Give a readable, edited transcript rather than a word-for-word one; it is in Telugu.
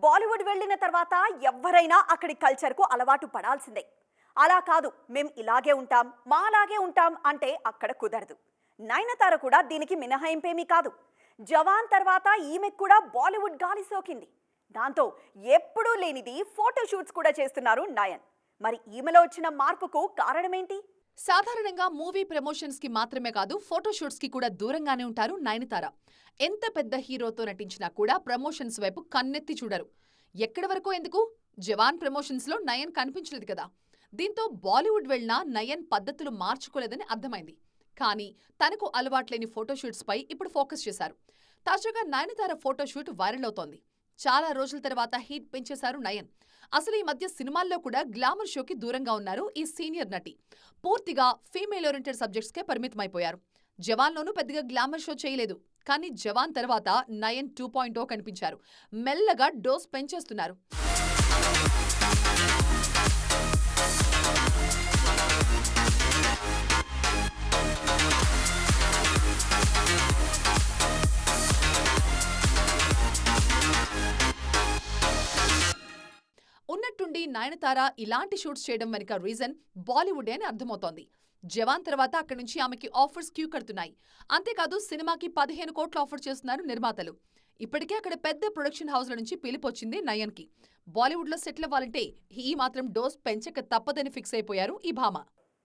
బాలీవుడ్ వెళ్ళిన తర్వాత ఎవ్వరైనా అక్కడి కల్చర్కు అలవాటు పడాల్సిందే. అలా కాదు, మేం ఇలాగే ఉంటాం, మాలాగే ఉంటాం అంటే అక్కడ కుదరదు. నయనతార కూడా దీనికి మినహాయింపేమీ కాదు. జవాన్ తర్వాత ఈమెకు కూడా బాలీవుడ్ గాలి సోకింది. దాంతో ఎప్పుడూ లేనిది ఫోటోషూట్స్ కూడా చేస్తున్నారు నయన్. మరి ఈమెలో వచ్చిన మార్పుకు కారణమేంటి? సాధారణంగా మూవీ ప్రమోషన్స్ కి మాత్రమే కాదు, ఫోటోషూట్స్ కి కూడా దూరంగానే ఉంటారు నయనతార. ఎంత పెద్ద హీరోతో నటించినా కూడా ప్రమోషన్స్ వైపు కన్నెత్తి చూడరు. ఎక్కడి వరకు ఎందుకు, జవాన్ ప్రమోషన్స్ లో నయన్ కనిపించలేదు కదా. దీంతో బాలీవుడ్ వెళ్లినా నయన్ పద్ధతులు మార్చుకోలేదని అర్థమైంది. కానీ తనకు అలవాట్లేని ఫోటోషూట్స్ పై ఇప్పుడు ఫోకస్ చేశారు. తాజాగా నయనతార ఫోటోషూట్ వైరల్ అవుతోంది. చాలా రోజుల తర్వాత హీట్ పెంచేశారు నయన్. అసలు ఈ మధ్య సినిమాల్లో కూడా గ్లామర్ షోకి దూరంగా ఉన్నారు ఈ సీనియర్ నటి. పూర్తిగా ఫీమేల్ ఓరియంటెడ్ సబ్జెక్ట్స్కే పరిమితమైపోయారు. జవాన్లోనూ పెద్దగా గ్లామర్ షో చేయలేదు. కానీ జవాన్ తర్వాత నయన్ 2.0 కనిపించారు. మెల్లగా డోస్ పెంచేస్తున్నారు. ఉన్నట్టుండి నయనతార ఇలాంటి షూట్స్ చేయడం వెనుక రీజన్ బాలీవుడ్ అని అర్థమవుతోంది. జవాన్ తర్వాత అక్కడి నుంచి ఆమెకి ఆఫర్స్ క్యూ కడుతున్నాయి. అంతేకాదు సినిమాకి 15 కోట్లు ఆఫర్ చేస్తున్నారు నిర్మాతలు. ఇప్పటికే అక్కడ పెద్ద ప్రొడక్షన్ హౌస్ల నుంచి పిలుపొచ్చింది నయన్కి. బాలీవుడ్లో సెటిల్ అవ్వాలంటే ఈ మాత్రం డోస్ పెంచక తప్పదని ఫిక్స్ అయిపోయారు ఈ భామ.